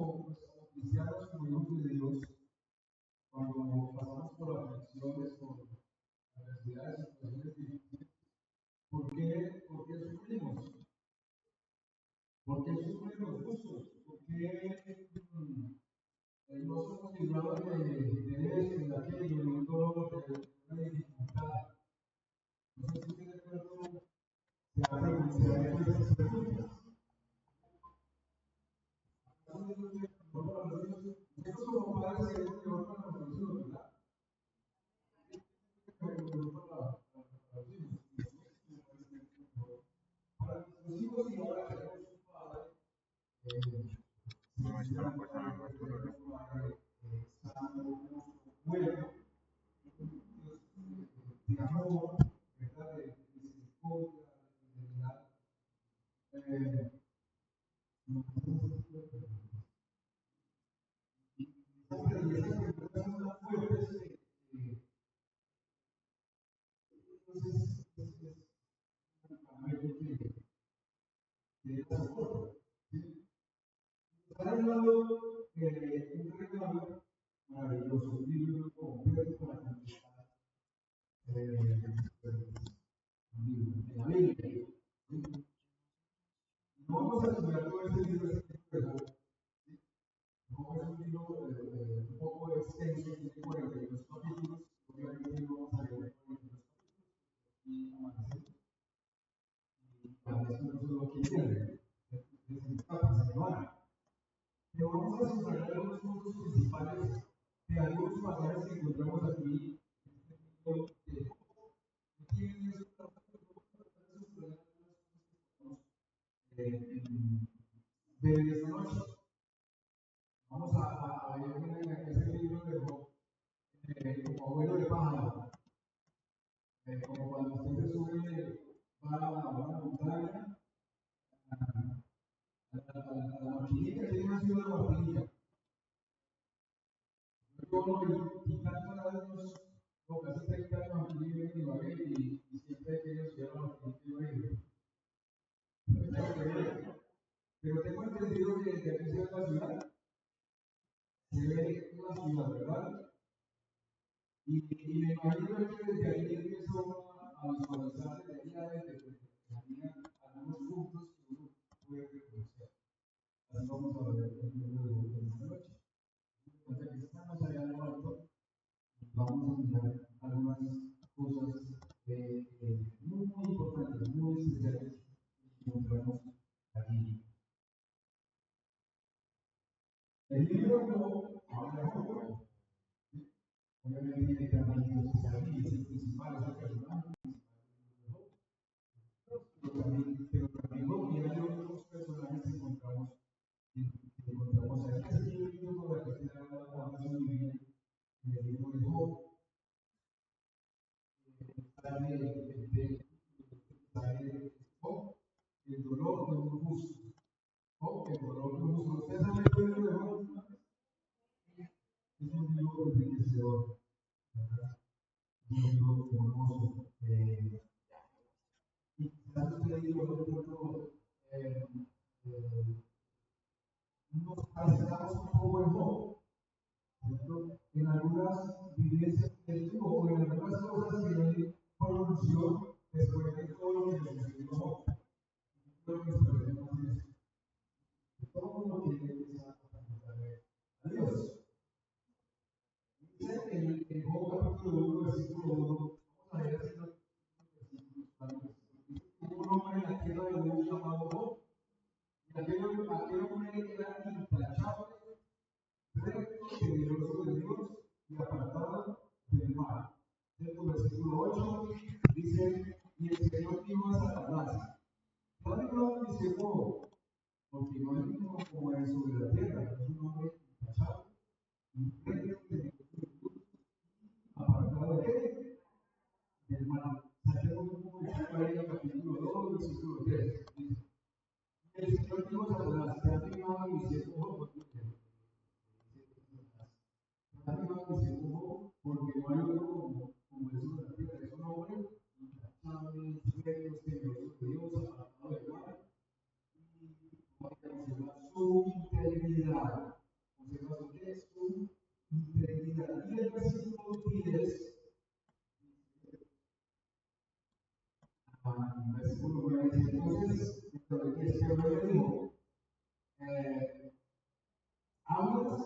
como cristianos, como hijos de Dios, cuando pasamos por aflicciones, por adversidades, situaciones difíciles, ¿por qué sufrimos? ¿Por qué sufrimos justos? ¿Por qué no somos librados de esto, de aquello, de un dolor, de una dificultad? No sé si usted de pronto se ha hecho esas preguntas. Nosotros como padres queremos lo mejor para nuestros hijos, ¿verdad? Queremos lo mejor para los hijos. Para nuestros hijos y ahora tenemos un padre bueno, de amor, ¿verdad? De misericordia, de fidelidad. Está hablando un regalo maravilloso, un libro completo para contestar en la Biblia. No vamos a estudiar todo este libro, pero no es un libro un poco extenso, tiene 42 capítulos, obviamente no vamos a leer 42 capítulos y amanecemos. Y para eso no solo aquí viene, esta semana. Pero vamos a subrayar los puntos principales de algunos pasajes que encontramos aquí en este libro de de esta noche. Vamos a ver en ese libro de Job como abuelo de pájaro, como cuando usted se sube, va a una montaña, a la maquinita, que no ha sido la maquinita. Yo y tantos años, o casi 30 años aquí viviendo en Ibagué y siempre he querido estudiar la maquinita de Ibagué. Pero tengo entendido que desde aquí se ve la ciudad, se ve una ciudad, ¿verdad? Y me imagino que desde ahí empiezo a visualizar desde ahí adentro, había algunos puntos que uno puede reconocer. Así vamos a ver el libro de esta noche. Entonces, aquí estamos allá en lo alto y vamos a mirar algunas cosas muy importantes, muy especiales que encontramos aquí. El libro no habla de Job. Obviamente, también es el principal, es el personaje pero también Job y hay otros personajes que encontramos ahí. Así que yo digo por la que se habla muy bien en el libro de Job. Sale Job, el dolor de un justo. Job, el dolor de un justo. ¿Ustedes saben el libro de Job? Es un libro enriquecedor, un libro hermoso. Y quizás usted diga, por ejemplo, nos parecemos un poco en Job, ¿cierto? En algunas vivencias que él tuvo o en algunas cosas que él pronunció después de todo lo que le sucedió a Job. Creo que nos parecemos en eso. Todo lo que él empieza a preguntarle a Dios. Dice en Job capítulo 1, versículo 1, vamos a ver así los versículos. Hubo un hombre en la tierra de Dios llamado Job. Aquel hombre era intachable, recto, temeroso de Dios y apartado del mal. En el versículo 8 dice: Y el Señor dijo a Satanás: ¿no libró mi siervo? Porque no hay ninguno como él sobre la tierra. Es un hombre intachable, recto, temeroso de Dios, apartado de él, del mal. Saquemos un poco de ahí el capítulo 2, versículo 3. Dice: El Señor dijo a Satanás: ¿te has fijado en mi siervo Job? Porque no hay otro como eso de la tierra. Es un hombre intachable, recto, temeroso de Dios, apartado del mal, y su integridad. versículo 9 dice, entonces, Jehová le dijo, hablas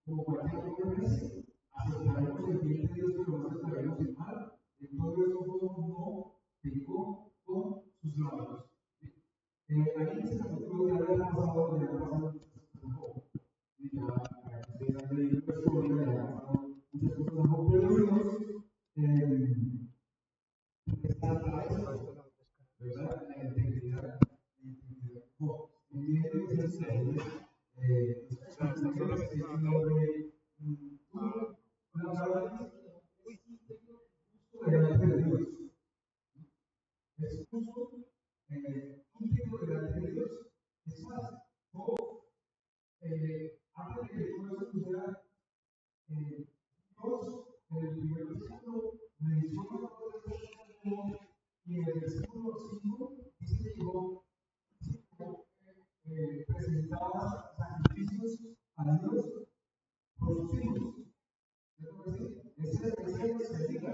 como cualquier hombre necio, aceptaremos el bien de Dios, pero no aceptaremos el mal. En todo eso no pecó con sus labios. Ahí en ese capítulo ya había pasado muchas cosas de Job. Y ya, para que ustedes han leído la historia, ya han pasado muchas cosas de Job, pero Dios resalta eso, ¿verdad? La integridad de Job. En medio de esas la palabra dice que es justo delante de Dios. Es justo, íntegro delante de Dios. Es más, Job, antes de que todo eso suceda, Dios en el primer versículo menciona todas estas cosas y en el versículo 5 dice que Job presentaba sacrificios a Dios por sus hijos. Ese se diga,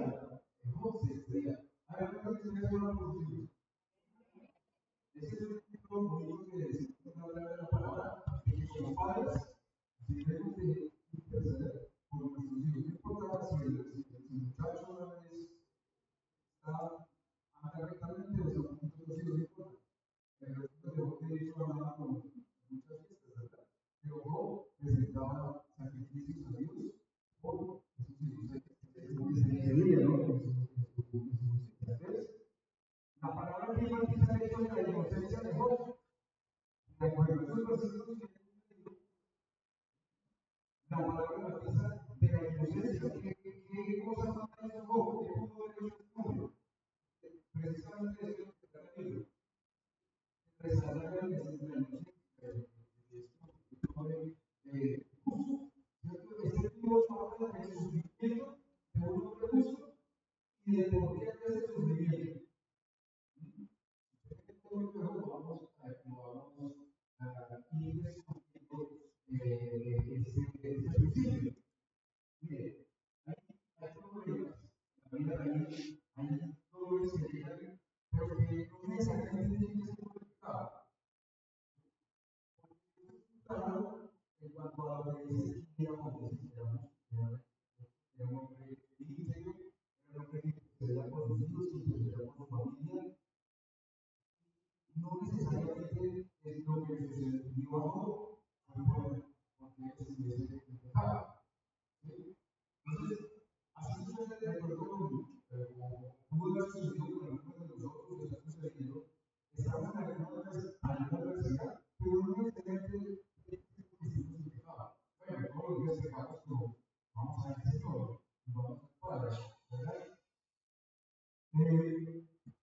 Job se diga. Ahora, ¿cuántos de ustedes oran por sus hijos? Ese es el título bonito que decimos hablar de la palabra, de que como padres debemos de interceder por nuestros hijos. No importa si el muchacho está correctamente o está un poquito cocido, no importa. Pero esto de Job de hecho hablaba con muchas fiestas, ¿verdad? Pero Job presentaba sacrificios a Dios por sus hijos. Es como que se diría, ¿no? La palabra que enfatiza el hecho de la inocencia de Job. De acuerdo a esos versículos que la palabra enfatiza de la inocencia. ¿Qué cosa más hizo Job? ¿Qué pudo haber hecho este hombre? Precisamente eso es lo que está en el libro. Resaltar la inocencia de justo. Este libro habla del sufrimiento de un hombre justo y de por qué hace ese sufrimiento. Vamos a ir descubriendo este principio. Mire, hay problemas, la vida hay dolores que llegan, pero que no necesariamente tienen que ser modificados. Claro, en cuanto a lo que dice aquí, digamos, era un hombre íntegro, era un hombre que intercedía por sus hijos, que intercedía por su familia. No necesariamente es lo que sucedió a Job, porque él se hubiese equivocado. Entonces, así sucede de acuerdo con pudo haber sucedido con algunos de nosotros, está sucediendo. Estamos en alguna adversidad, pero no necesariamente es que estemos equivocados. Bueno, todos los días pecamos, pero vamos a ver, Señor, vamos a actuar, ¿verdad?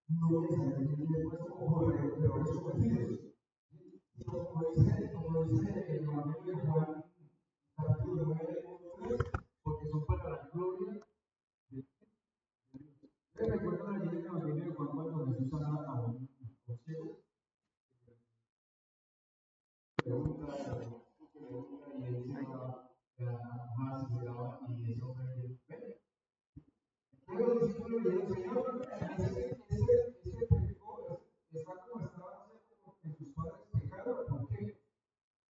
No necesariamente tiene puesto como peores cometidos. Como dice el Evangelio de Juan, capítulo 9, 3, porque son para la gloria de Dios. ¿Ustedes recuerdan ayer en el Evangelio de Juan cuando Jesús sanaba a un ciego? Pregunta y él se va a mojar, se llegaba y ese hombre ve. Luego los discípulos le dijeron, Señor, ese pecó, está como estaba ciego porque sus padres pecaron, ¿por qué?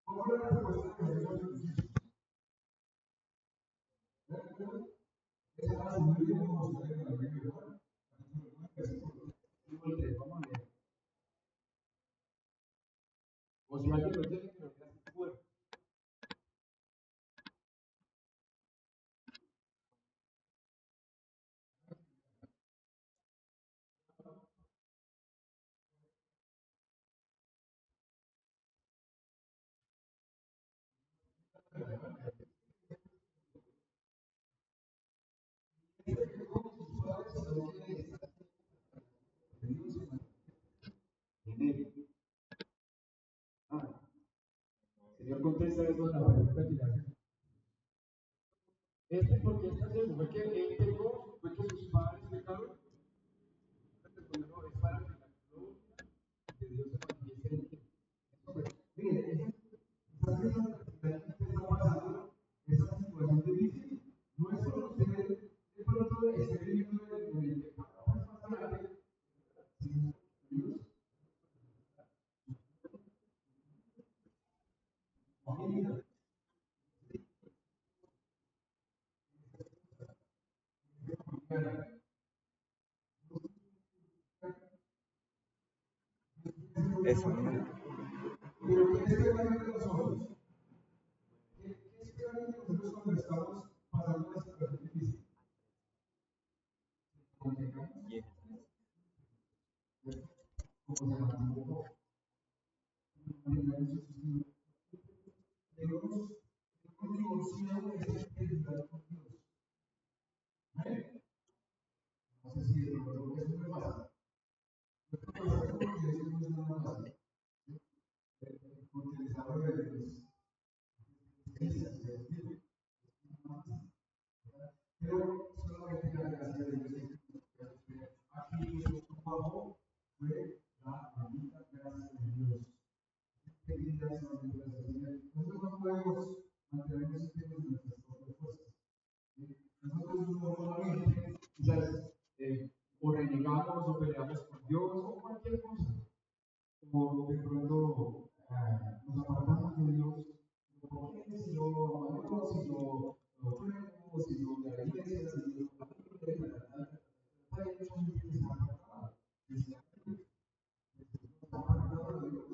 ¿Cómo era la respuesta de Jesús a sus discípulos? Esa va a subir y vamos a ver en el Evangelio de Juan, capítulo 9, versículo 3. Vamos a leer. O si alguien lo tiene, que lo lea si puede. Señor, contesta eso a la pregunta que le hacen. Porque esta se fue que él pecó, fue que sus padres pecaron. No, es para que la gloria de Dios se manifieste en ti. Mire, esa situación que está pasando, esa situación difícil, no es solo usted de pronto esté viviendo en el pecado, pues más grande, Eso, ¿no? Pero ¿qué esperan de nosotros? ¿Qué esperan de nosotros cuando estamos pasando una situación difícil? Como se mantuvo, debemos divorciar de esa integridad con Dios. No sé si de pronto eso me pasa. Esto pasa porque eso no es nada fácil. Porque les hablo de pero solamente la gracia de Dios aquí Jesús bajó fue la bendita gracia de Dios. Nosotros no podemos mantenernos firmes en nuestras propias fuerzas. Nosotros normalmente, quizás, o renegamos o peleamos con Dios o cualquier cosa, o de pronto nos apartamos de Dios. ¿Por qué? Si yo valoro, si yo lo pruebo, si yo voy a la iglesia, si yo hay mucha gente que se ha apartado, que se ha apartado de Dios,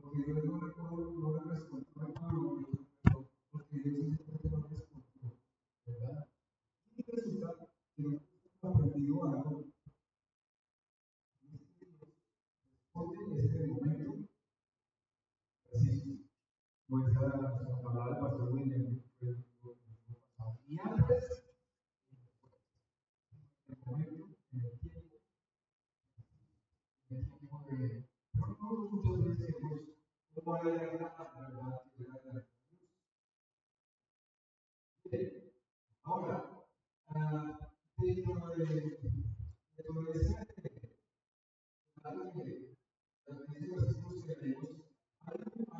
porque Dios no le respondió, porque Dios simplemente no respondió, ¿verdad? Y resulta que nosotros hemos aprendido algo, responde en este momento, así, pues a la palabra del pastor William, y antes, en el momento, en el tiempo de, no muchas veces decimos, ¿cómo hay la verdad? Ahora, dentro de todo ese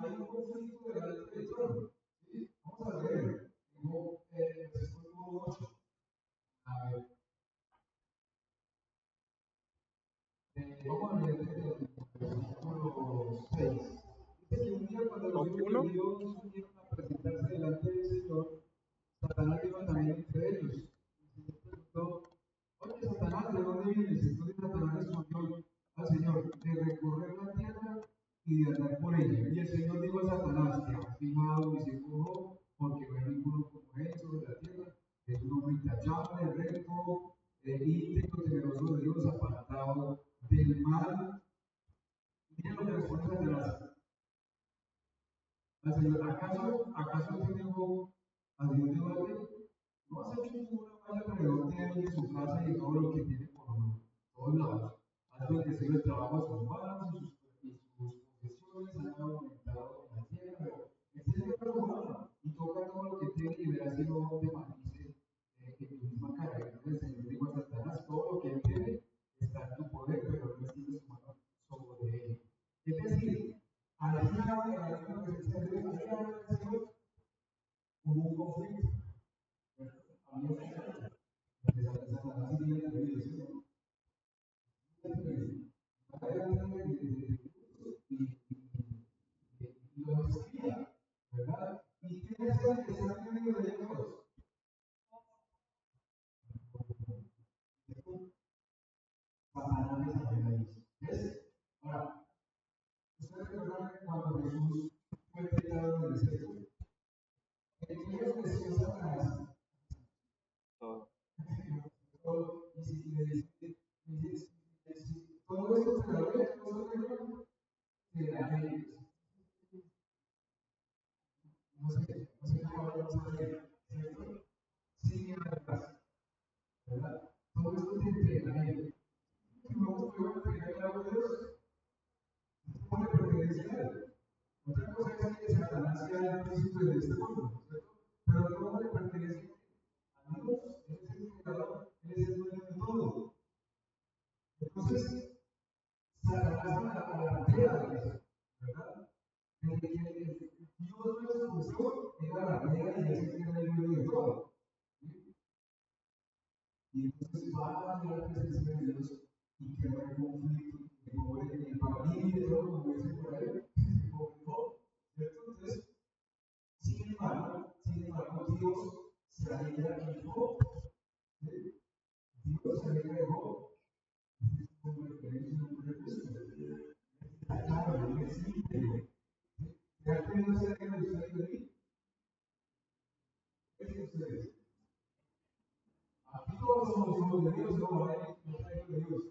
hay un conflicto delante del trono. ¿Sí? Vamos a ver, tengo versículo 8. A ver, vamos a leer desde el versículo 6. Dice que un día cuando los hijos de Dios vinieron a presentarse delante del Señor, Satanás iba también entre ellos. El Señor preguntó, oye Satanás, ¿de dónde vienes? Entonces Satanás respondió al Señor, de recorrer la tierra y de andar por ella. Y el Señor dijo a Satanás, te has fijado mi siervo Job, porque no hay ninguno como él sobre la tierra, es un hombre intachable, recto, íntegro, temeroso de Dios, apartado del mal. Mira lo que responde Satanás. Al Señor, ¿acaso el Señor dijo a Dios de balde? ¿No has hecho ninguna malla alrededor de él, de su casa y de todo lo que tiene por todos lados? Has bendecido el trabajo de sus manos y sus posesiones han aumentado en la tierra, pero extiende la mano y toca todo lo que tiene y verás si no te maldice en tu misma cara. Entonces el Señor dijo a Satanás, todo lo que él tiene está en tu poder, pero no extiende su mano sobre él. Es decir, al final de la presencia de Dios, hubo un conflicto. Había Satanás y el y los espía, ¿verdad? ¿Y quién es el que está en medio de ellos? Satanás les apenas. ¿Ves? Ahora, ustedes recuerdan cuando Jesús fue tentado en el desierto. ¿Qué les decía Satanás? Y si le dice, todo esto te lo ves, todo esto te da ellos. No sé cómo vamos a hacer, ¿cierto? Sigue atrás, ¿verdad? Todo esto te entrega a él. Si no nos podemos entregar a Dios, no le pertenece a él. Otra cosa es que Satanás sea el príncipe de este mundo, ¿cierto? Pero todo le pertenece a Dios, Él es el creador, Él es el dueño de todo. Entonces, Satanás alartea de eso, ¿verdad? Desde que Dios lo expulsó, él alartea y él se queda el dueño de todo. Y entonces va a la presencia de Dios y crea un conflicto de pobre para mí y de todo, como dice por ahí, pobre todo, ¿cierto? Entonces, sin embargo, Dios se alegra en Job. Dios se alegra en Job. Como referencia a un recurso. Claro, es íntegro. ¿Se ha tenido cerca de ustedes de mí? ¿Qué dicen ustedes? Aquí todos somos hijos de Dios, no hay hijos de Dios.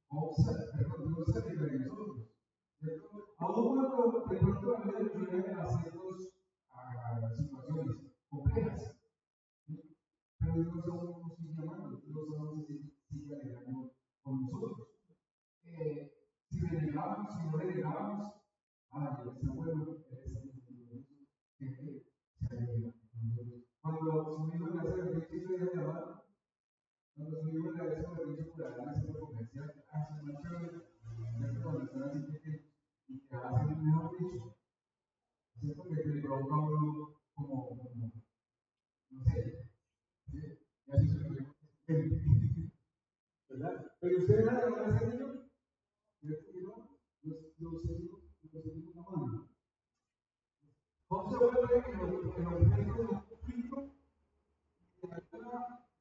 O sea, perdón, Dios se alegra de nosotros. Aún cuando de pronto la vida nos lleve a ciertas situaciones complejas, pero Dios aún nos sigue amando, Dios aún sigue alegrando con nosotros. Si renegamos, si no renegamos, ese abuelo, se alegra. Cuando su hijo le hace el dicho de llamada, cuando su hijo le hace el dicho por allá en el centro comercial, hace una chévere, cuando están así y te hacen un mejor dicho, ¿cierto? Que le provoca a uno como, no sé, ya se lo ¿verdad? Pero ustedes saben lo que hace el niño, ¿cierto que no? Los seguimos amando. ¿Cómo se vuelve en los momentos de conflicto?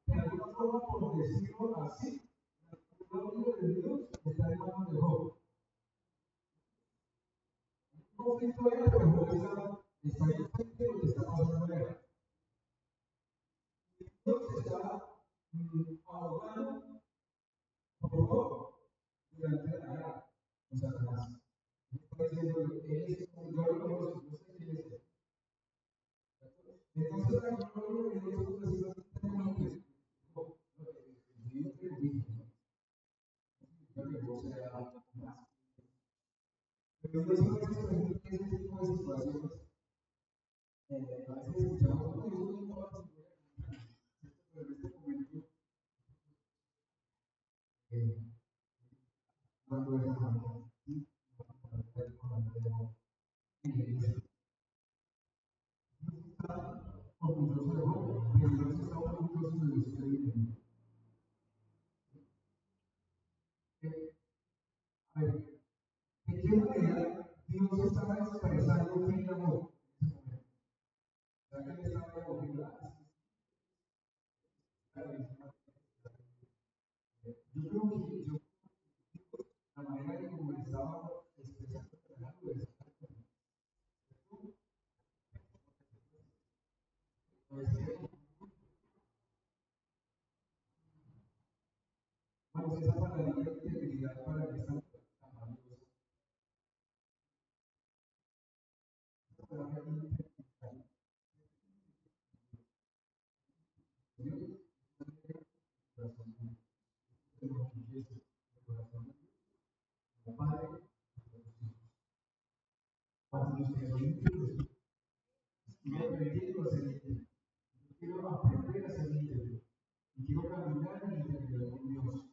De alguna forma, por decirlo así, la gloria de Dios está en manos de Job. Un conflicto era, pero Job está inocente de lo que está pasando en él. Dios está ahogando por Job durante la guerra con Satanás. Está diciendo, yo lo conozco, no sé quién es él. Entonces, la gloria de Dios es una situación que pero no es una expresión que ese tipo de situaciones, a veces escuchamos, no, yo no puedo hacer, pero en este momento, cuando es amor, está orgulloso de vos, pero Dios está orgulloso de usted. A ver, ¿de qué manera Dios está expresando el amor? ¿Será que le está recogiendo yo creo que la manera en cómo estaba expresando el amor es vamos, esa palabra de integridad para que están amando. Esa palabra de integridad. Dios, corazón, de lo que quieres, de corazón, como padre, cuando los que son íntegros, y aprendiendo a ser íntegro. Yo quiero aprender a ser íntegro. Y quiero caminar en integridad con Dios.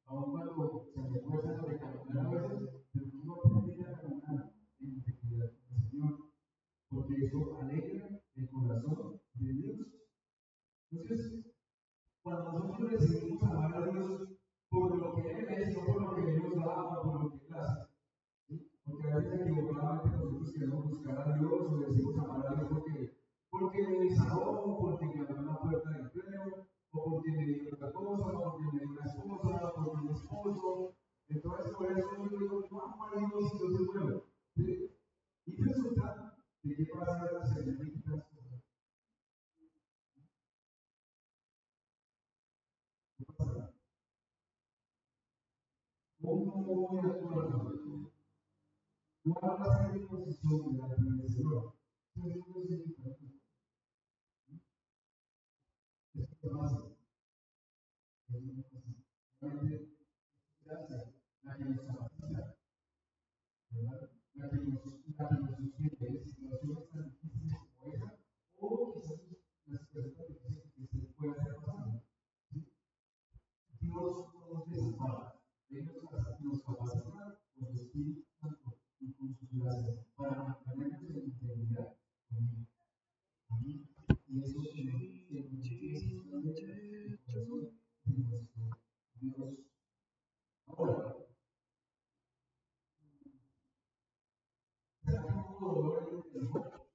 Aun cuando se me cuesta de caminar a veces, pero quiero aprender a caminar en integridad con el Señor, porque eso alegra el corazón de Dios. Entonces, cuando nosotros decidimos amar a Dios por lo que Él es, no por lo que Él nos da o por lo que Él hace, ¿sí? Porque a veces equivocadamente nosotros queremos buscar a Dios o decimos amar a Dios porque me sanó, porque me abrió una puerta de empleo, o porque me dio otra cosa, o porque me dio una esposa, o porque mi esposo. Entonces, por eso yo digo, yo amo a Dios y Dios es bueno. ¿Sí? Y resulta de qué pasa a las cosas. ¿Qué pasa? ¿Cómo voy a actuar? No hablas en posición delante del Señor. Eso no significa eso no pasa. Eso no pasa. Realmente, gracias. La que nos capacita, ¿verdad? La que nos sostiene en situaciones tan difíciles como esa, o quizás las situaciones difíciles que se pueda estar pasando. Dios nos desampara. Él nos capacita con su Espíritu Santo y con sus gracias para mantenernos en integridad con Él. Amén. Y eso que nos empieza a alegra el corazón de nuestro Dios. Ahora, ¿será que hubo dolor en el mundo?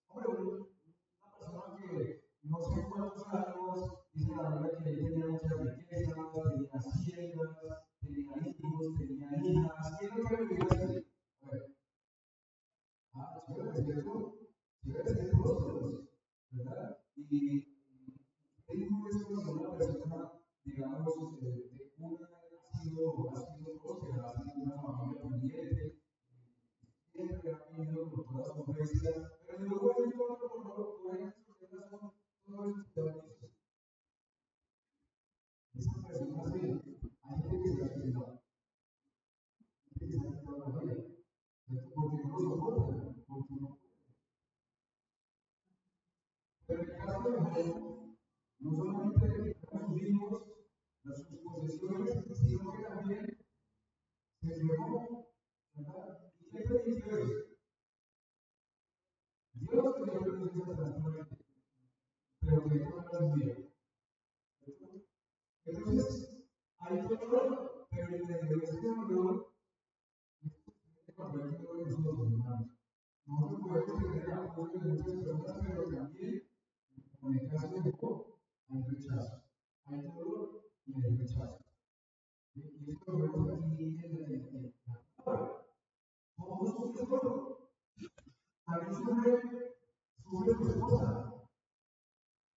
Hombre, una persona que no sé cuántos años, dice la Biblia que él tenía muchas riquezas, tenía haciendas, tenía hijos, tenía hijas. ¿Quién no quiere vivir así? ha sido próspera, ha sido una familia pudiente, siempre ha vivido con todas sus ofensas, pero luego hay otro por ahí que son todos los ciudadanos. Esa persona hay gente que se ha quedado, gente que se ha quedado la vida, porque no lo soportan, porque no. Pero en el caso de Job, no solamente le quitaron sus hijos, sus posesiones, sino que también se enfermó, ¿verdad? ¿Y qué te dice Dios? Dios te dio bendiciones transparentes, pero que no las vida. Entonces, hay dolor, pero en medio de ese dolor, cuando hay dolor en nosotros, hermanos, nosotros podemos tener el apoyo de muchas personas, pero también, en el caso de Job, hay rechazo. Hay dolor y hay rechazo. Y esto lo vemos aquí en la palabra. ¿Cómo sufre solo? También sufre su esposa,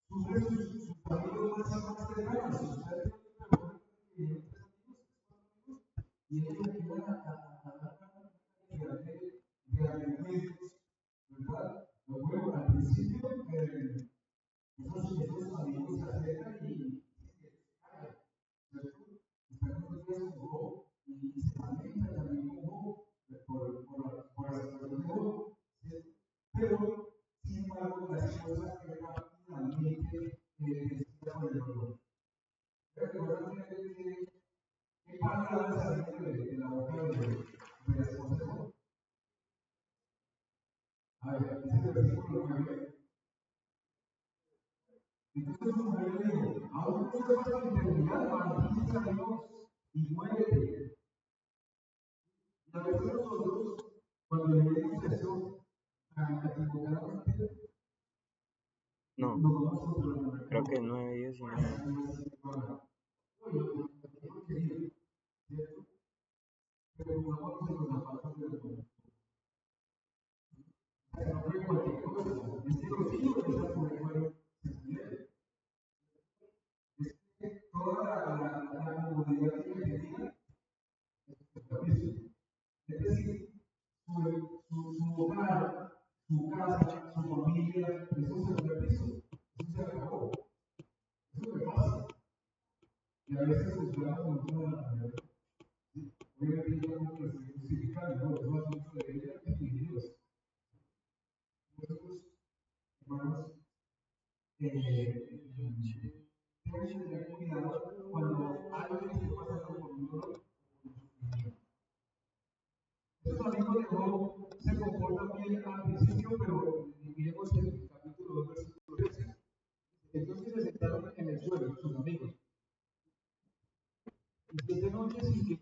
sufre sus amigos más cercanos. Ustedes tienen y ellos le ayudan a dar una cantidad de argumentos, ¿verdad? Luego, al principio, esos amigos se acercan y ¿cierto? Están unos días con Job y se lamentan también con Job por la situación de Job, ¿cierto? Pero, sin embargo, la esposa queda rápidamente vestida por el dolor. Recuerdan qué palabras salieron de la boca de la esposa de Job. A ver, dice el versículo 9. Entonces su mujer le dijo, aún no se pasa la eternidad, maldice a Dios y muérete. Y a veces nosotros, cuando leemos esto, equivocadamente, No, nos vamos contra la mujer. creo que 9:19. ¿Cierto? Pero pongámonos en los zapatos de la mujer. No fue cualquier cosa, es que los hijos de esa mujer fueron descubiertos. Es que toda la comodidad que tenía, es decir, su hogar, su casa, su familia, eso se fue al piso, eso se acabó, eso me pasa. Y a veces juzgamos mucho a la mujer. Obviamente yo no lo estoy justificando, no, es un asunto de ella y de Dios. Nosotros, hermanos, tenemos que tener cuidado cuando alguien esté pasando por un dolor o por un sufrimiento. Estos amigos de Job se comportan bien al principio, pero miremos el capítulo 2, versículo 13. Entonces se sentaron en el suelo, sus amigos, y 7 noches sin que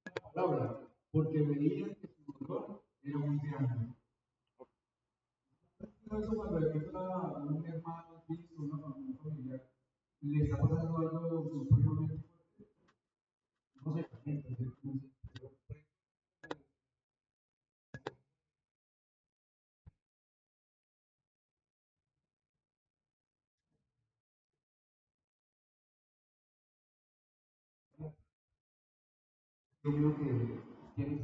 la palabra, porque veían que su dolor era muy grande. Eso cuando le cuentan a un hermano en Cristo, una familia, le está pasando algo supremamente fuerte, no se calienta, pero yo creo que tienes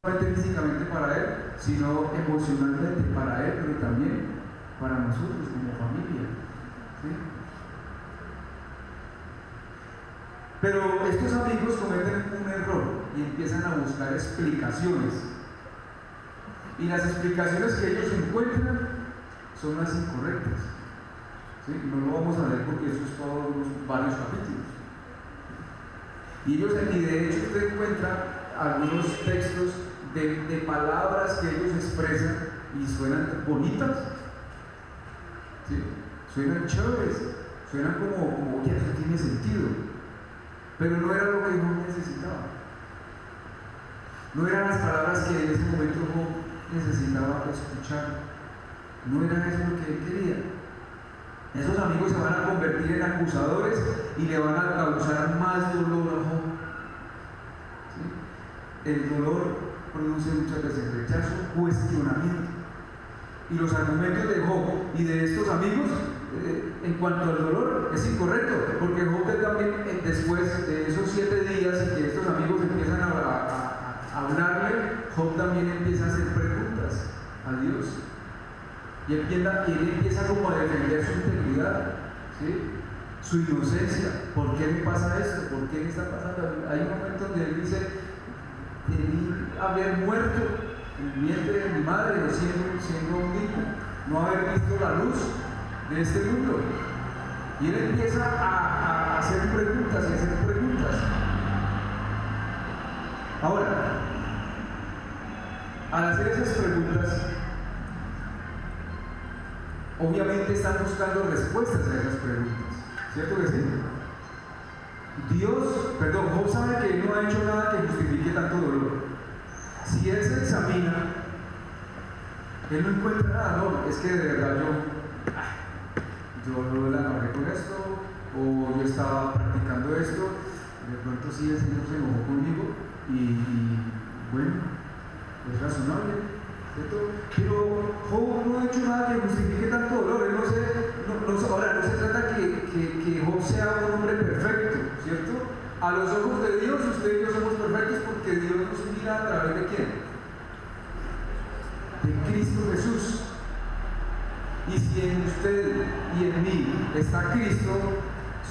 no solamente físicamente para él, sino emocionalmente para él, pero también para nosotros como familia. ¿Sí? Pero estos amigos cometen un error y empiezan a buscar explicaciones. Y las explicaciones que ellos encuentran son las incorrectas. ¿Sí? No lo vamos a leer porque eso es todos varios capítulos. Y de hecho usted encuentra algunos textos de palabras que ellos expresan y suenan bonitas, ¿sí? Suenan chéveres, suenan como que eso tiene sentido, pero no era lo que Job necesitaba. No eran las palabras que en ese momento Job necesitaba escuchar, no era eso lo que él quería. Esos amigos se van a convertir en acusadores y le van a causar más dolor a Job. ¿Sí? El dolor produce muchas veces rechazo, cuestionamiento. Y los argumentos de Job y de estos amigos en cuanto al dolor es incorrecto, porque Job también después de esos 7 días y que estos amigos empiezan a hablarle, Job también empieza a hacer preguntas a Dios y él empieza como a defender su integridad, ¿sí? Su inocencia. ¿Por qué me pasa esto? ¿Por qué me está pasando? Hay un momento donde él dice: debí haber muerto en el vientre de mi madre, o siendo un niño, no haber visto la luz de este mundo. Y él empieza a hacer preguntas y hacer preguntas. Ahora, al hacer esas preguntas, obviamente están buscando respuestas a esas preguntas, ¿cierto que sí? Job sabe que él no ha hecho nada que justifique tanto dolor. Si él se examina, él no encuentra nada. No, es que de verdad yo la agarré con esto, o yo estaba practicando esto, de pronto sí el Señor se enojó conmigo, y bueno, es razonable, ¿cierto? Pero Job no ha hecho nada que justifique tanto dolor. Él ahora no se trata que Job sea un hombre perfecto, ¿cierto? A los ojos de Dios, usted y yo somos perfectos porque Dios nos mira a través de ¿quién? De Cristo Jesús. Y si en usted y en mí está Cristo,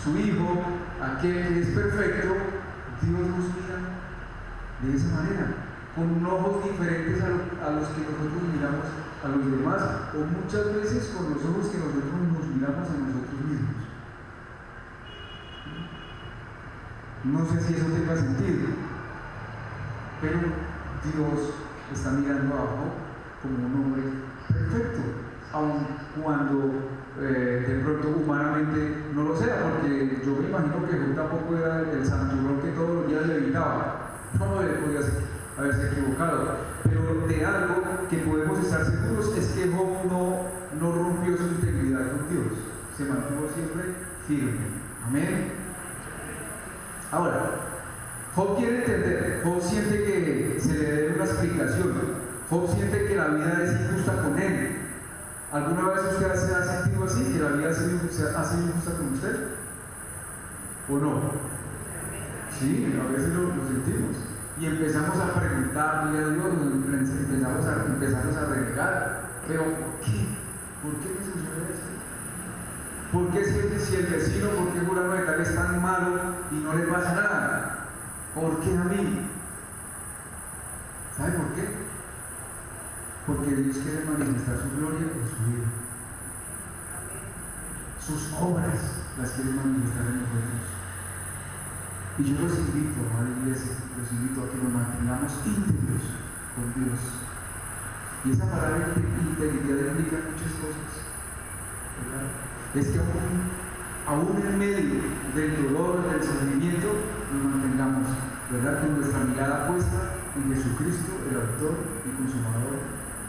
su Hijo, aquel que es perfecto, Dios nos mira de esa manera, con ojos diferentes a los que nosotros miramos a los demás, o muchas veces con los ojos que nosotros nos miramos a nosotros mismos. No sé si eso tenga sentido, pero Dios está mirando a Job como un hombre perfecto, aun cuando de pronto humanamente no lo sea, porque yo me imagino que Job tampoco era el santurrón que todos los días levitaba. No, él podía haberse equivocado, pero de algo que podemos estar seguros es que Job no rompió su integridad con Dios, se mantuvo siempre firme. Amén. Ahora, Job quiere entender, Job siente que se le debe una explicación, Job siente que la vida es injusta con él. ¿Alguna vez usted se ha sentido así, que la vida ha sido injusta con usted? ¿O no? Sí, a veces lo sentimos. Y empezamos a preguntarle a Dios, empezamos a renegar. Pero ¿por qué? ¿Por qué me sucede esto? ¿Por qué si el vecino, por qué fulano de tal es tan malo y no le pasa nada? ¿Por qué a mí? ¿Sabe por qué? Porque Dios quiere manifestar su gloria en su vida. Sus obras las quiere manifestar en nosotros. Y yo los invito, a la iglesia, los invito a que nos mantengamos íntegros con Dios. Y esa palabra integridad implica muchas cosas, ¿verdad? Es que aún en medio del dolor, del sufrimiento, nos mantengamos, ¿verdad?, con nuestra mirada puesta en Jesucristo, el autor y consumador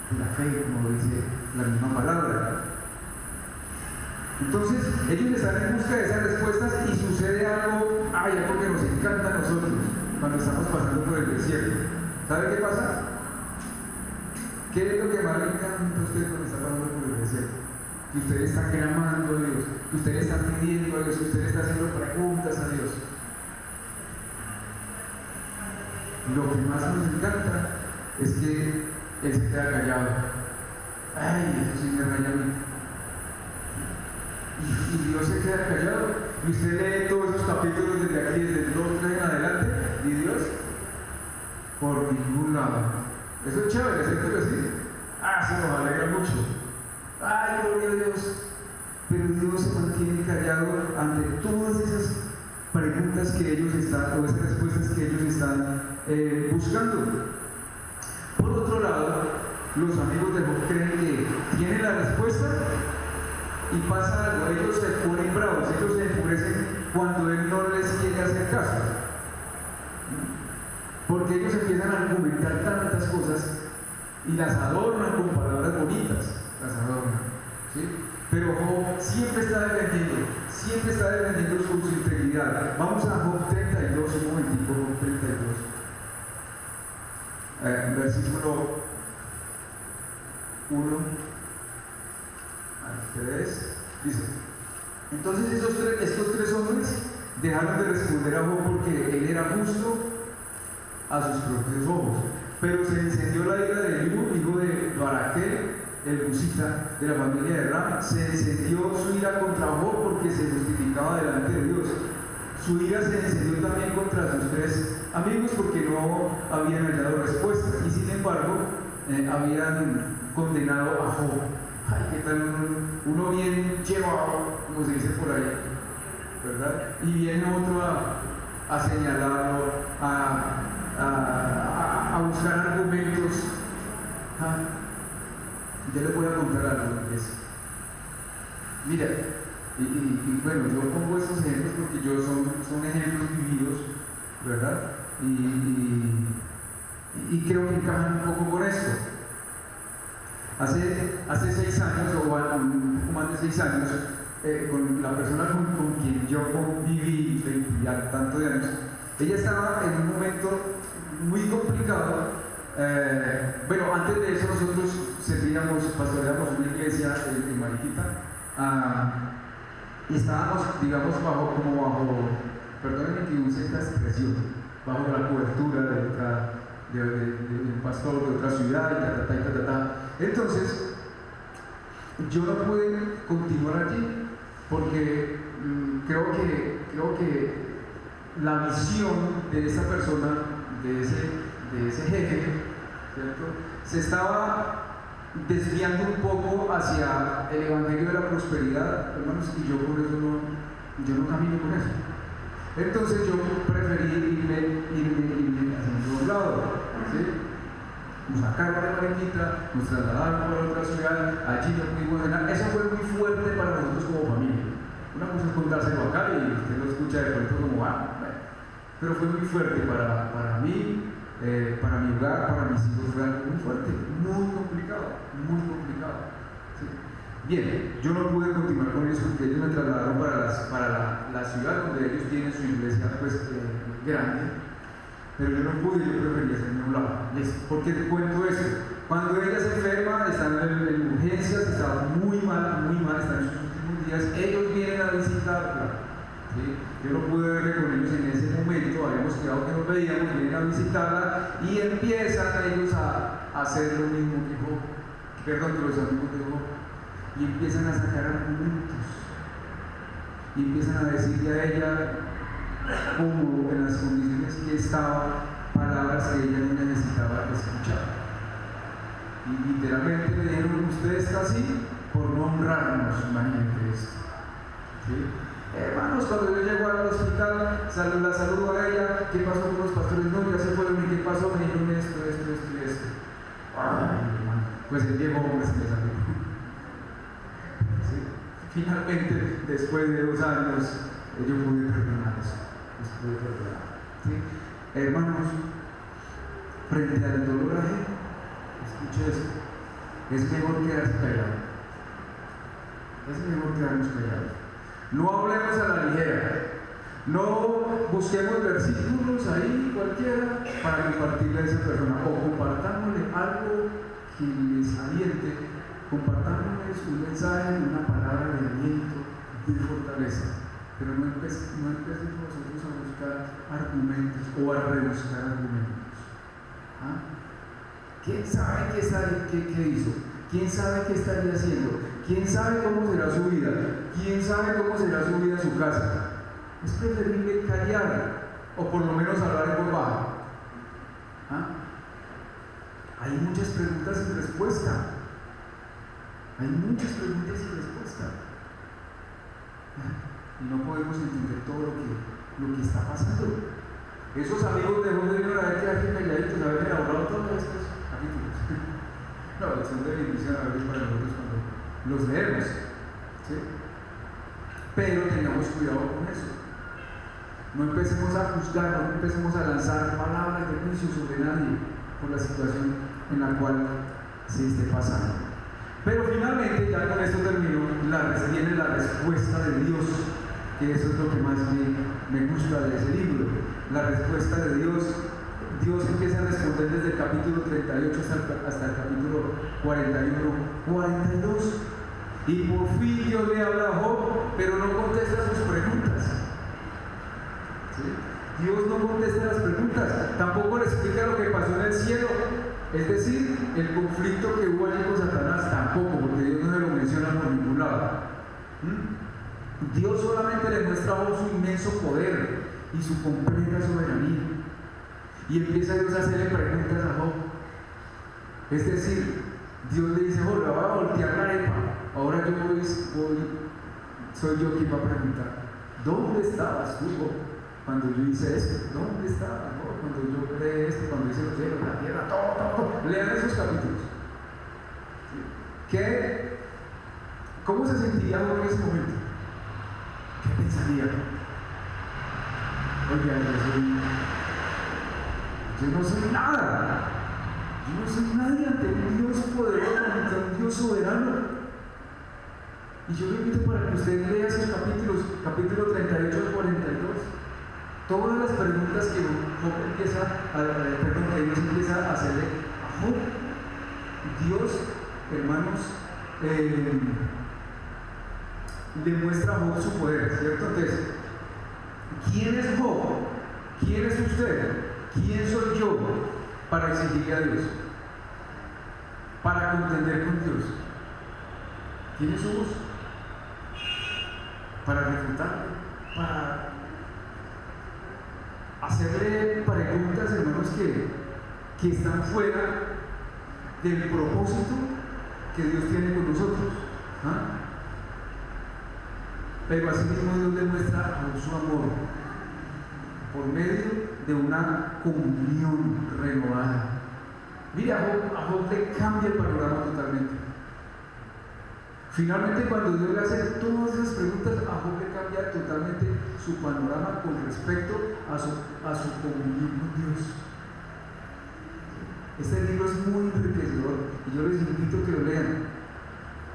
de la fe, como dice la misma palabra. Entonces, ellos están en busca de esas respuestas y sucede algo que nos encanta a nosotros cuando estamos pasando por el desierto. ¿Sabe qué pasa? ¿Qué es lo que más le encanta a usted cuando está pasando por el desierto? Que usted está clamando a Dios, que usted está pidiendo a Dios, que usted está haciendo preguntas a Dios. Lo que más nos encanta es que Él se queda callado. Ay, eso sí me raya a mí. Y Dios se queda callado. Y usted lee todos esos capítulos desde aquí, desde el 2 en adelante, y Dios por ningún lado. Eso es chévere, ¿cierto que sí? Se nos alegra mucho. ¡Ay, gloria a Dios! Pero Dios se mantiene callado ante todas esas preguntas que ellos están, o esas respuestas que ellos están buscando. Por otro lado, los amigos de Job creen que tienen la respuesta y pasa algo. Ellos se ponen bravos, ellos se enfurecen cuando él no les quiere hacer caso, porque ellos empiezan a argumentar tantas cosas y las adornan con palabras bonitas, las adornan, ¿sí? Pero Job siempre está defendiendo su integridad. Vamos a Job 32, un momentico, Job 32, versículo 1 3, dice: entonces estos tres hombres dejaron de responder a Job porque él era justo a sus propios ojos. Pero se encendió la ira de Eliú, hijo de Baraquel, el Busita, de la familia de Ram. Se encendió su ira contra Job porque se justificaba delante de Dios. Su ira se encendió también contra sus tres amigos porque no habían hallado respuesta y sin embargo habían condenado a Job. Ay, qué tal uno bien llevado, como se dice por ahí, ¿verdad? Y viene otro a señalarlo, a buscar argumentos. Yo les voy a contar algo. Mira, y bueno, yo pongo estos ejemplos porque son ejemplos vividos, ¿verdad? Y creo que encajan un poco con esto. Hace 6 años, o un poco más de 6 años, con la persona con quien yo conviví 20 ya tantos años, ella estaba en un momento muy complicado. Bueno, antes de eso nosotros pastoreamos una iglesia en Mariquita, y estábamos, digamos, bajo, perdónenme que use esta expresión, bajo la cobertura de un pastor de otra ciudad, y ta. Entonces, yo no pude continuar allí porque creo que la visión de esa persona, de ese jefe, ¿cierto?, se estaba desviando un poco hacia el evangelio de la prosperidad, hermanos, y yo por eso no camino con eso. Entonces yo preferí irme hacia un lado, ¿sí? Nos sacaron de Mariquita, nos trasladaron por otra ciudad, allí no pudimos cenar. Eso fue muy fuerte para nosotros como familia. Una cosa es contárselo acá y usted lo escucha de pronto como pero fue muy fuerte para mí, para mi hogar, para mis hijos. Fue algo muy fuerte, muy complicado, ¿sí? Bien, yo no pude continuar con eso porque ellos me trasladaron para la ciudad donde ellos tienen su iglesia grande, pero yo no pude, yo prefería hacerme a un lado. ¿Por qué te cuento esto? Cuando ella se enferma, están en urgencias, está muy mal, están en sus últimos días, ellos vienen a visitarla, ¿sí? Yo no pude verme con ellos en ese momento, habíamos quedado que nos veíamos, vienen a visitarla y empiezan ellos a hacer lo mismo que Job, que los amigos de Job, y empiezan a sacar argumentos y empiezan a decirle a ella, como en las condiciones que estaba, palabras que ella no necesitaba escuchar. Y literalmente le dijeron: usted está así por no honrarnos, imagínate esto, ¿sí? Hermanos, cuando yo llego al hospital, la saludo a ella: ¿qué pasó con los pastores? No, ya se fueron. ¿Y qué pasó? Me dijeron esto. Ay, hermano, pues el viejo hombre se me salió. ¿Sí? Finalmente, después de 2 años, yo pude perdonar eso. ¿Sí? Hermanos, frente al dolor ajeno, escuche esto: es mejor quedarse callado. No hablemos a la ligera, no busquemos versículos ahí cualquiera para compartirle a esa persona, o compartámosle algo que les aliente, compartámosles un mensaje, una palabra de aliento, de fortaleza. Pero no empecemos nosotros a buscar argumentos o a rebuscar argumentos. ¿Quién sabe qué hizo? ¿Quién sabe qué estaría haciendo? ¿Quién sabe cómo será su vida? ¿Quién sabe cómo será su vida en su casa? Es preferible callar, o por lo menos hablar en voz baja. Hay muchas preguntas sin respuesta. Y no podemos entender todo lo que está pasando. Esos amigos de Job debieron haber quedado calladitos, haber elaborado todos estos capítulos. No, son de bendición a veces para nosotros cuando los leemos, ¿sí? Pero tengamos cuidado con eso. No empecemos a juzgar, no empecemos a lanzar palabras de juicio sobre nadie por la situación en la cual se esté pasando. Pero finalmente, ya con esto termino, viene la respuesta de Dios, que eso es lo que más me gusta de ese libro. La respuesta de Dios. Dios empieza a responder desde el capítulo 38 hasta el capítulo 42. Y Y por fin Dios le habla a Job, pero no contesta sus preguntas. ¿Sí? Dios no contesta las preguntas, tampoco le explica lo que pasó en el cielo. Es decir, el conflicto que hubo allí con Satanás tampoco, porque Dios no se lo menciona por ningún lado. Dios solamente le muestra a Job su inmenso poder y su completa soberanía. Y empieza Dios a hacerle preguntas a Job. Es decir, Dios le dice: Job, le voy a voltear la arepa. Ahora yo soy yo quien va a preguntar: ¿dónde estabas tú, Job, cuando yo hice esto? ¿Dónde estabas, Job, cuando yo creé esto, cuando hice los cielos, la tierra, todo? Lean esos capítulos. ¿Cómo se sentiría Job en ese momento? ¿Qué pensaría? Oye, yo no soy nada. Yo no soy nadie ante un Dios poderoso, ante un Dios soberano. Y yo le invito para que usted lea esos capítulos, capítulo 38 al 42. Todas las preguntas que Dios empieza a hacerle a Job. Dios, hermanos, le muestra a Job su poder, ¿cierto? Entonces, ¿quién es Job? ¿Quién es usted? ¿Quién soy yo para exigirle a Dios? Para contender con Dios. ¿Quiénes somos? Para refutarle, para hacerle preguntas, hermanos, que están fuera del propósito que Dios tiene con nosotros. Pero así mismo Dios le muestra a su amor por medio de una comunión renovada. Mira, a Job le cambia el panorama totalmente. Finalmente, cuando Dios le hace todas esas preguntas, a Job le cambia totalmente su panorama con respecto a su comunión con Dios. Este libro es muy enriquecedor y yo les invito a que lo lean.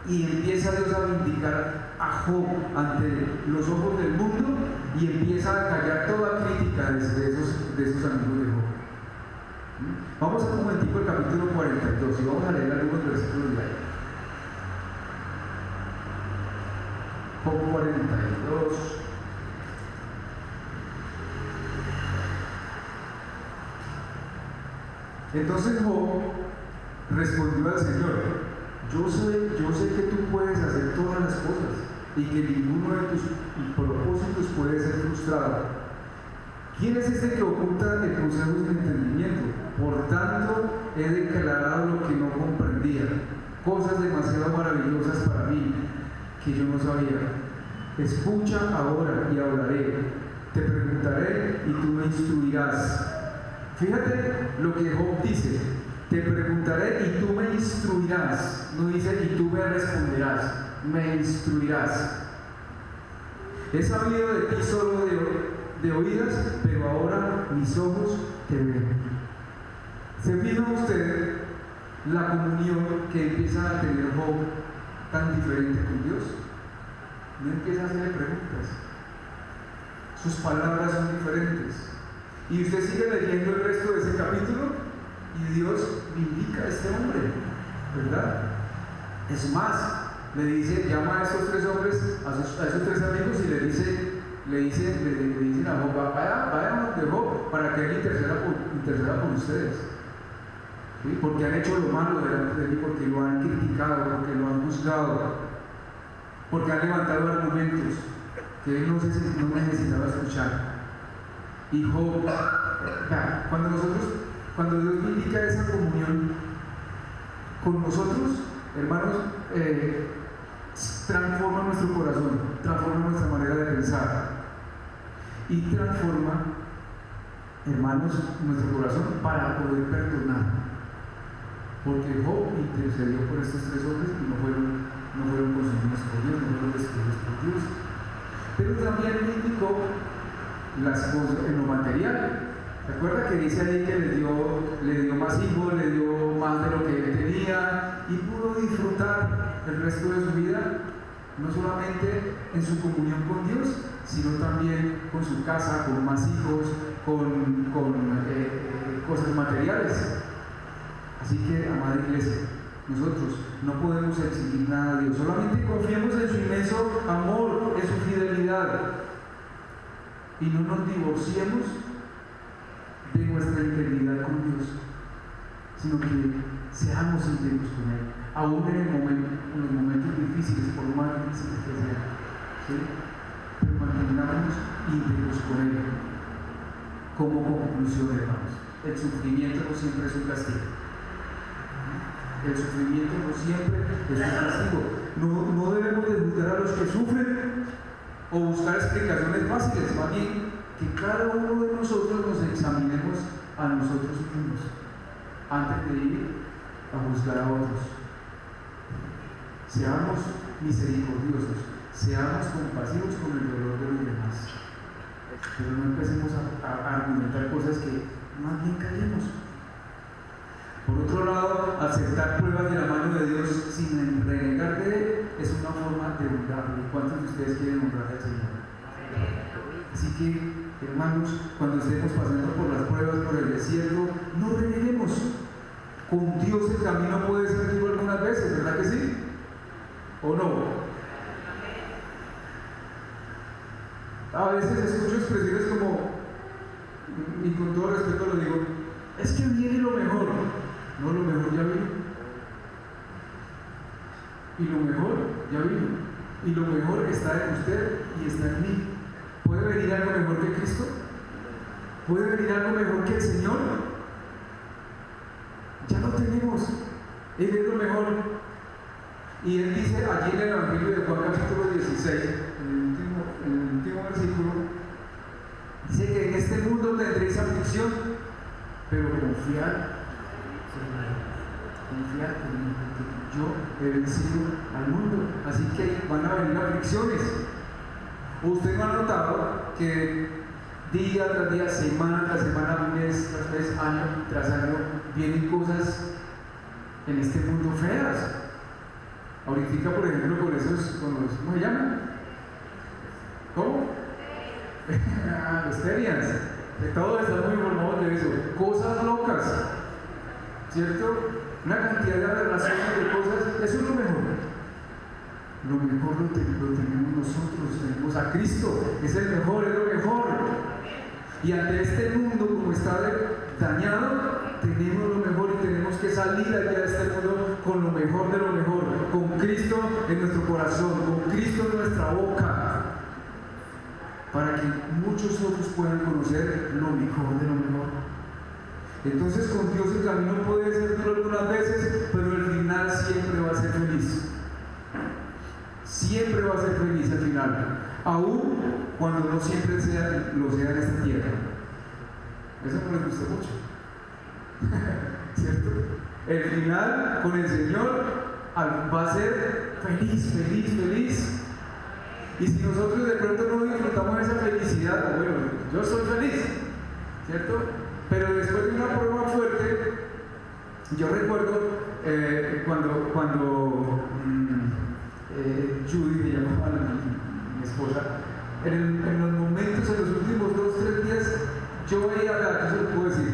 Y empieza Dios a vindicar a Job ante los ojos del mundo y empieza a callar toda crítica de esos amigos de Job. Vamos a un momentico al capítulo 42 y vamos a leer algunos versículos de ahí. Job 42. Entonces Job respondió al Señor: yo sé que tú puedes hacer todas las cosas y que ninguno de tus propósitos puede ser frustrado. ¿Quién es este que oculta el consejo sin entendimiento? Por tanto, he declarado lo que no comprendía, cosas demasiado maravillosas para mí que yo no sabía. Escucha ahora y hablaré, te preguntaré y tú me instruirás. Fíjate lo que Job dice: te preguntaré y tú me instruirás. No dice y tú me responderás, me instruirás. He sabido de ti solo de oídas, pero ahora mis ojos te ven. ¿Se fija usted la comunión que empieza a tener Job tan diferente con Dios? No empieza a hacerle preguntas, sus palabras son diferentes. Y usted sigue leyendo el resto de ese capítulo y Dios vindica a este hombre, ¿verdad? Es más, le dice, llama a estos tres hombres, a esos tres amigos, y le dicen a Job: vayan de Job para que él interceda por ustedes. ¿Sí? Porque han hecho lo malo delante de mí, porque lo han criticado, porque lo han juzgado, porque han levantado argumentos que él no necesitaba escuchar. Y Job, cuando Dios indica esa comunión con nosotros, hermanos, transforma nuestro corazón, transforma nuestra manera de pensar y transforma, hermanos, nuestro corazón para poder perdonar. Porque Job intercedió por estos tres hombres y no fueron consumidos por Dios, no fueron destruidos por Dios. Pero también indicó las cosas en lo material. ¿Recuerda que dice ahí que le dio más hijos, le dio más de lo que él tenía y pudo disfrutar el resto de su vida, no solamente en su comunión con Dios, sino también con su casa, con más hijos, con cosas materiales? Así que, amada iglesia, nosotros No podemos exigir nada de Dios, solamente confiemos en su inmenso amor, en su fidelidad, y no nos divorciemos de nuestra integridad con Dios, sino que seamos íntegros con Él, aún en los momentos difíciles, por lo más difíciles que sean, ¿sí? Pero mantengámonos íntegros con Él. Como conclusión, hermanos, el sufrimiento no siempre es un castigo. El sufrimiento no siempre es un castigo. No debemos de juzgar a los que sufren o buscar explicaciones fáciles, más bien que cada uno de nosotros nos examinemos a nosotros mismos antes de ir a juzgar a otros. Seamos misericordiosos, seamos compasivos con el dolor de los demás, pero no empecemos a argumentar cosas que más bien callemos. Por otro lado, aceptar pruebas de la mano de Dios sin renegar de Él es una forma de honrarle. ¿Cuántos de ustedes quieren honrar al Señor? Así que, hermanos, cuando estemos pasando por las pruebas, por el desierto, no reneguemos. Con Dios el camino puede ser duro algunas veces, ¿verdad que sí? ¿O no? A veces escucho expresiones como, y con todo respeto lo digo, es que viene lo mejor. No, lo mejor ya vino. Y lo mejor ya vino. Y lo mejor está en usted y está en mí. ¿Puede venir algo mejor que Cristo? ¿Puede venir algo mejor que el Señor? Ya lo tenemos. Él es lo mejor. Y Él dice allí en el Evangelio de Juan capítulo 16, en el último versículo, dice que en este mundo tendréis aflicción, pero confiad en mí, porque yo he vencido al mundo. Así que van a venir aflicciones. Usted no ha notado que día tras día, semana tras semana, mes tras mes, año tras año, vienen cosas en este mundo feas. Ahorita, por ejemplo, con los, ¿cómo se llaman? ¿Cómo? Los terians. Todos están muy informados de eso. Cosas locas, ¿cierto? Una cantidad de aberraciones de cosas. Eso es lo mejor. Lo mejor lo tenemos nosotros. Tenemos a Cristo. Es el mejor, es lo mejor. Y ante este mundo, como está dañado, tenemos lo mejor y tenemos que salir allá de este mundo con lo mejor de lo mejor. Con Cristo en nuestro corazón, con Cristo en nuestra boca, para que muchos otros puedan conocer lo mejor de lo mejor. Entonces, con Dios el camino puede ser duro algunas veces, pero el final siempre va a ser feliz. Siempre va a ser feliz al final, aún cuando no siempre lo sea en esta tierra. Eso no les gusta mucho, ¿cierto? El final con el Señor va a ser feliz, feliz, feliz. Y si nosotros de pronto no disfrutamos esa felicidad, bueno, yo soy feliz, ¿cierto? Pero después de una prueba fuerte, yo recuerdo cuando Judy, me llamaba mi esposa, en los momentos, en los últimos 2-3 días, yo veía, yo se lo puedo decir,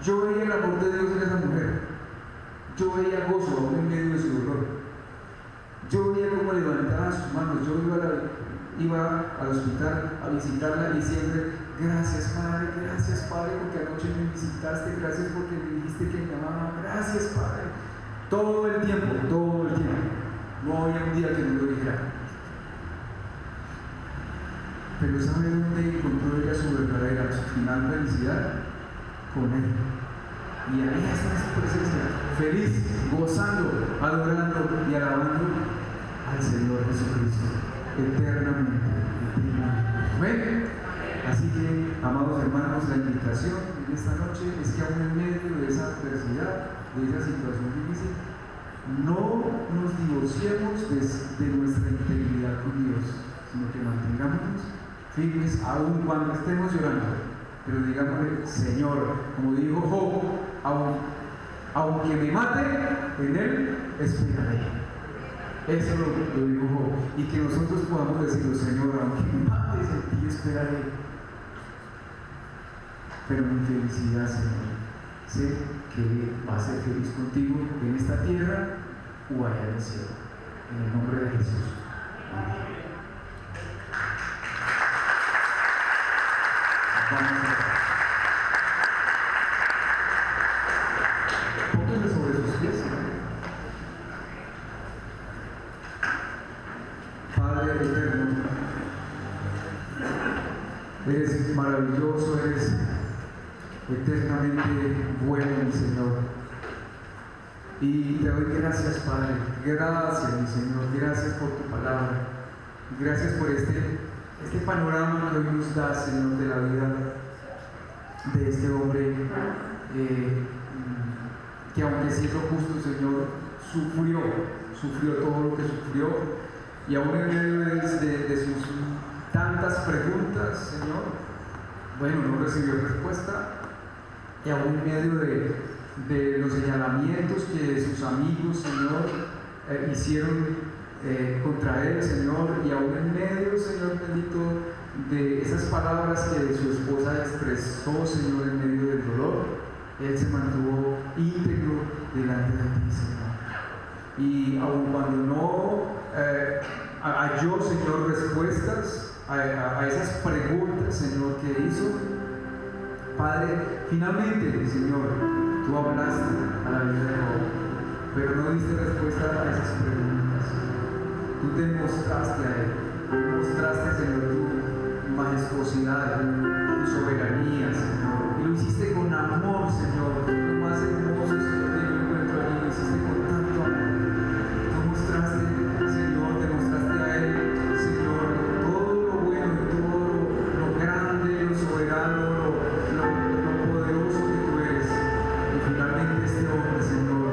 yo veía el amor de Dios en esa mujer. Yo veía gozo aún en medio de su dolor. Yo veía cómo levantaba sus manos. Yo iba al hospital a visitarla y siempre, gracias Padre, porque anoche me visitaste, gracias porque me dijiste que me amaba, gracias Padre. Todo el tiempo. No había un día que no lo dijera. Pero ¿sabe dónde encontró ella su verdadera, su final felicidad? Con Él. Y ahí está en su presencia, feliz, gozando, adorando y alabando al Señor Jesucristo, eternamente. Amén. Así que, amados hermanos, la invitación en esta noche es que aún en medio de esa adversidad, de esa situación difícil, no nos divorciemos de nuestra integridad con Dios, sino que mantengámonos firmes aún cuando estemos llorando. Pero digámosle, Señor, como dijo Job, aunque me mate, en Él esperaré. Eso lo dijo Job. Y que nosotros podamos decirlo, Señor, aunque me mates, en ti esperaré. Pero mi felicidad, Señor, sé que va a ser feliz contigo en esta tierra o allá en el cielo. En el nombre de Jesús. Amén. Vamos a orar. Pónganse sobre sus pies. Padre eterno, eres maravilloso, eres eternamente bueno, mi Señor. Y te doy gracias, Padre. Gracias, mi Señor. Gracias por tu palabra. Gracias por este panorama que hoy nos da, Señor, de la vida de este hombre que, aunque siendo justo, Señor, sufrió todo lo que sufrió, y aún en medio de sus tantas preguntas, Señor, bueno, no recibió respuesta, y aún en medio de los señalamientos que sus amigos, Señor, hicieron contra él, Señor, y aún en medio, Señor bendito, de esas palabras que su esposa expresó, Señor, en medio del dolor, él se mantuvo íntegro delante de ti, Señor. Y aun cuando no halló, Señor, respuestas a esas preguntas, Señor, que hizo, Padre, finalmente, Señor, tú hablaste a la vida de Job, pero no diste respuesta a esas preguntas. Tú te mostraste a él, mostraste, Señor, tu majestuosidad, tu soberanía, Señor, y lo hiciste con amor, Señor, lo más hermoso, Señor, que yo encuentro allí, lo hiciste con tanto amor. Tú mostraste, Señor, te mostraste a él, Señor, todo lo bueno y todo lo grande, lo soberano, lo poderoso que tú eres. Y finalmente este hombre, Señor,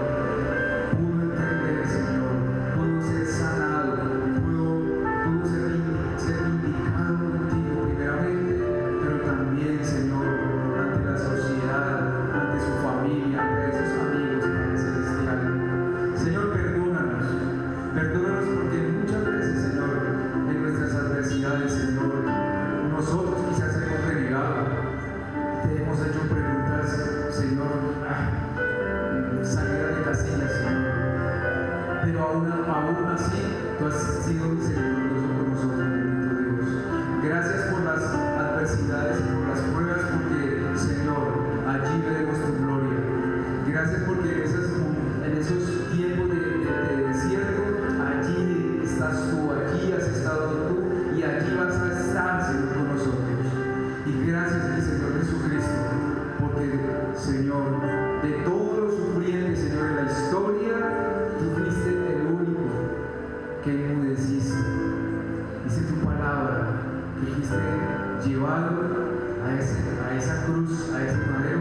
pudo entender, Señor, pudo ser sanado, pudo ser vindicado contigo primeramente, pero también, Señor, ante la sociedad, ante su familia, ante esos amigos, Padre Celestial. Señor, perdónanos porque muchas veces, Señor, en nuestras adversidades, Señor, nosotros quizás hemos renegado, te hemos hecho preguntas, Señor, salida de casillas, Señor, pero aún así, tú has sido misericordioso con nosotros, bendito Dios. Gracias por las adversidades y por las pruebas, porque, Señor, allí veremos tu gloria. Gracias porque en esos tiempos de desierto, allí estás tú, allí has estado tú, y allí vas a estar, Señor, con nosotros. Y gracias, mi Señor Jesucristo, porque, Señor, de todos los sufrientes, Señor, en la historia, tú fuiste el único que enmudeciste. Dice tu palabra que fuiste llevado a esa cruz, a ese madero,